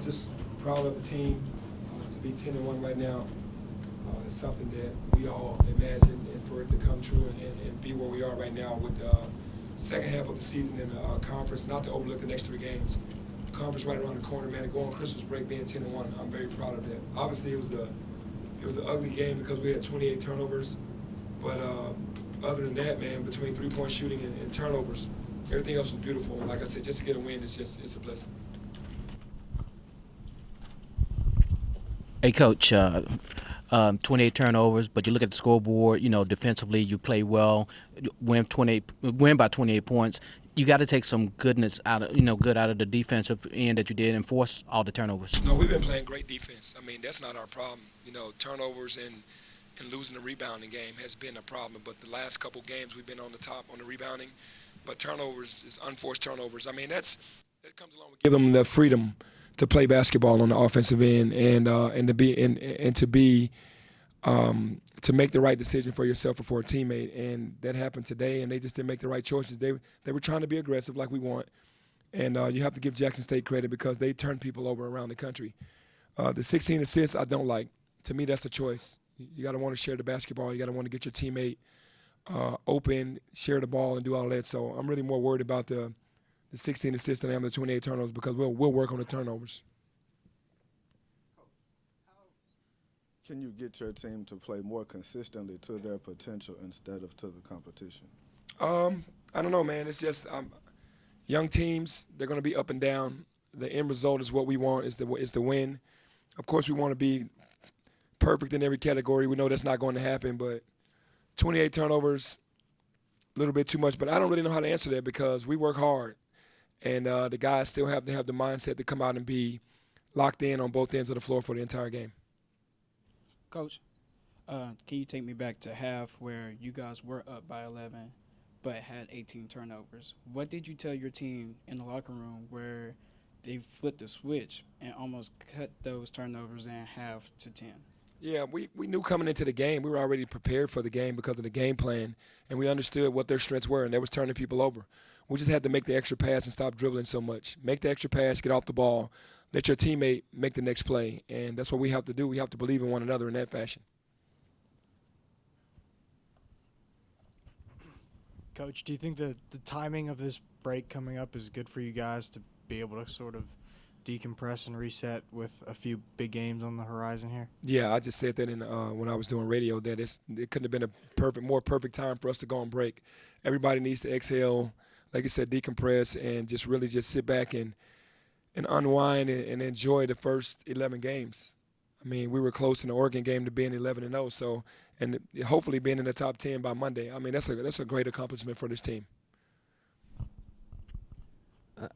Just proud of the team to be 10-1 right now. It's something that we all imagined, and for it to come true and be where we are right now with the second half of the season in the conference, not to overlook the next 3 games. The conference right around the corner, man, and go on Christmas break being 10-1. I'm very proud of that. Obviously, it was an ugly game because we had 28 turnovers, but other than that, man, between 3-point shooting and turnovers, everything else was beautiful. And like I said, just to get a win, it's a blessing. Hey, Coach, 28 turnovers, but you look at the scoreboard, defensively you play well, win by 28 points. You got to take some goodness out of, good out of the defensive end that you did and force all the turnovers. No, we've been playing great defense. I mean, that's not our problem. Turnovers and losing the rebounding game has been a problem, but the last couple games we've been on the top on the rebounding. But turnovers is unforced turnovers. I mean, that comes along with give them the freedom to play basketball on the offensive end and to make the right decision for yourself or for a teammate. And that happened today, and they just didn't make the right choices. They were trying to be aggressive like we want, and you have to give Jackson State credit because they turn people over around the country. The 16 assists I don't like. To me, that's a choice. You got to want to share the basketball. You got to want to get your teammate open, share the ball, and do all of that. So I'm really more worried about the 16 assists than I am the 28 turnovers because we'll work on the turnovers. Can you get your team to play more consistently to their potential instead of to the competition? I don't know, man. It's just young teams, they're going to be up and down. The end result is what we want is the win. Of course, we want to be perfect in every category. We know that's not going to happen, but 28 turnovers, a little bit too much. But I don't really know how to answer that because we work hard, and the guys still have to have the mindset to come out and be locked in on both ends of the floor for the entire game. Coach, can you take me back to half where you guys were up by 11 but had 18 turnovers? What did you tell your team in the locker room where they flipped the switch and almost cut those turnovers in half to 10? Yeah, we knew coming into the game, we were already prepared for the game because of the game plan, and we understood what their strengths were, and that was turning people over. We just had to make the extra pass and stop dribbling so much. Make the extra pass, get off the ball, let your teammate make the next play, and that's what we have to do. We have to believe in one another in that fashion. Coach, do you think that the timing of this break coming up is good for you guys to be able to sort of decompress and reset with a few big games on the horizon here? Yeah, I just said that when I was doing radio that it couldn't have been a more perfect time for us to go on break. Everybody needs to exhale, like I said, decompress, and just really just sit back and unwind and enjoy the first 11 games. I mean, we were close in the Oregon game to being 11-0, so and hopefully being in the top 10 by Monday. I mean, that's a great accomplishment for this team.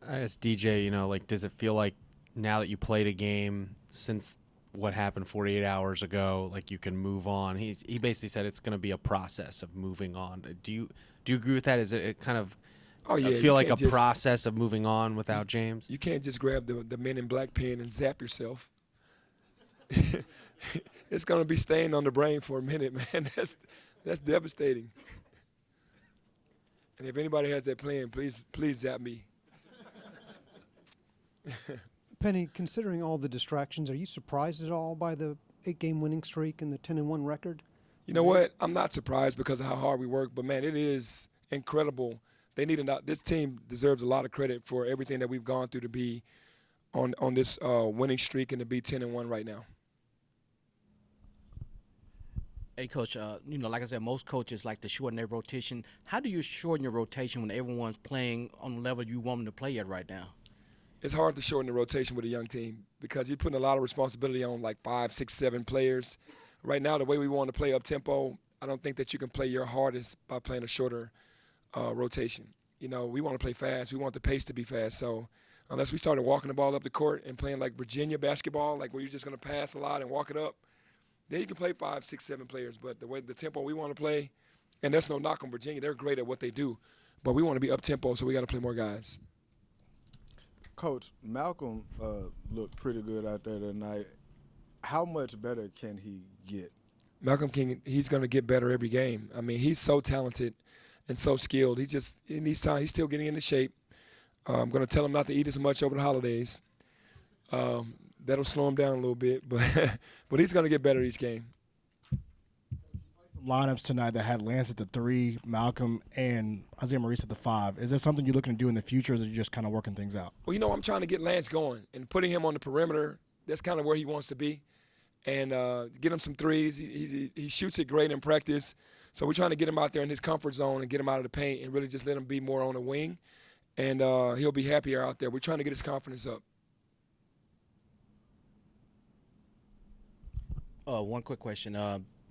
I asked DJ, does it feel like now that you played a game since what happened 48 hours ago, like you can move on? He basically said it's going to be a process of moving on. Do you agree with that? Is it kind of feel like a process of moving on without James? You can't just grab the Men in Black pen and zap yourself. It's going to be staying on the brain for a minute, man. That's devastating. And if anybody has that plan, please zap me. Penny, considering all the distractions, are you surprised at all by the 8-game winning streak and the 10-1 record? You know what? I'm not surprised because of how hard we work, but man, it is incredible. This team deserves a lot of credit for everything that we've gone through to be on this winning streak and to be 10-1 right now. Hey, Coach, like I said, most coaches like to shorten their rotation. How do you shorten your rotation when everyone's playing on the level you want them to play at right now? It's hard to shorten the rotation with a young team because you're putting a lot of responsibility on like 5, 6, 7 players. Right now, the way we want to play up-tempo, I don't think that you can play your hardest by playing a shorter rotation. We want to play fast. We want the pace to be fast. So unless we started walking the ball up the court and playing like Virginia basketball, like where you're just going to pass a lot and walk it up, then you can play 5, 6, 7 players. But the tempo we want to play, and there's no knock on Virginia. They're great at what they do. But we want to be up-tempo, so we got to play more guys. Coach, Malcolm looked pretty good out there tonight. How much better can he get? Malcolm King, he's going to get better every game. I mean, he's so talented and so skilled. He needs time. He's still getting into shape. I'm going to tell him not to eat as much over the holidays. That'll slow him down a little bit, but but he's going to get better each game. Lineups tonight that had Lance at the 3, Malcolm, and Isaiah Maurice at the 5. Is that something you're looking to do in the future, or is it just kind of working things out? Well, I'm trying to get Lance going and putting him on the perimeter. That's kind of where he wants to be, and get him some threes. He shoots it great in practice, so we're trying to get him out there in his comfort zone and get him out of the paint and really just let him be more on the wing, and he'll be happier out there. We're trying to get his confidence up. One quick question.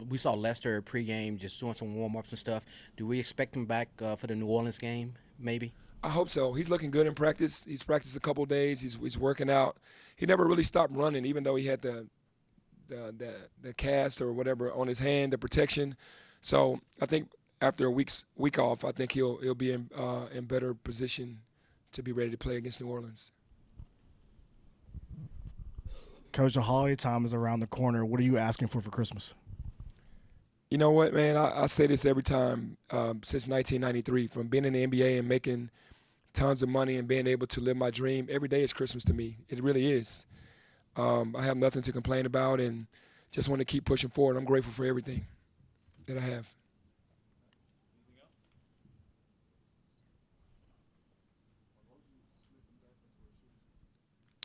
We saw Lester pregame just doing some warm-ups and stuff. Do we expect him back for the New Orleans game, maybe? I hope so. He's looking good in practice. He's practiced a couple days. He's working out. He never really stopped running, even though he had the cast or whatever on his hand, the protection. So I think after a week off, I think he'll be in better position to be ready to play against New Orleans. Coach, the holiday time is around the corner. What are you asking for Christmas? You know what, man? I say this every time since 1993, from being in the NBA and making tons of money and being able to live my dream. Every day is Christmas to me. It really is. I have nothing to complain about and just want to keep pushing forward. I'm grateful for everything that I have.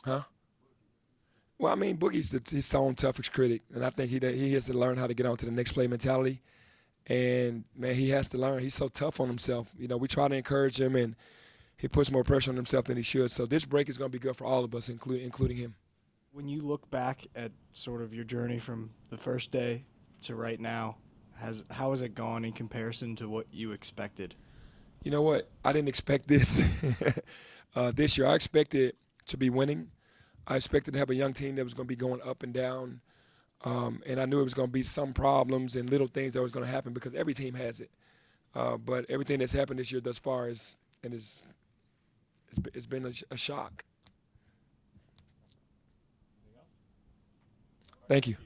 Huh? Well, I mean, Boogie's his own toughest critic, and I think he has to learn how to get on to the next play mentality. And, man, he has to learn. He's so tough on himself. We try to encourage him, and he puts more pressure on himself than he should. So this break is going to be good for all of us, including him. When you look back at sort of your journey from the first day to right now, how has it gone in comparison to what you expected? You know what? I didn't expect this this year. I expected to be winning. I expected to have a young team that was going to be going up and down, and I knew it was going to be some problems and little things that was going to happen because every team has it. But everything that's happened this year thus far it's been a shock. Thank you.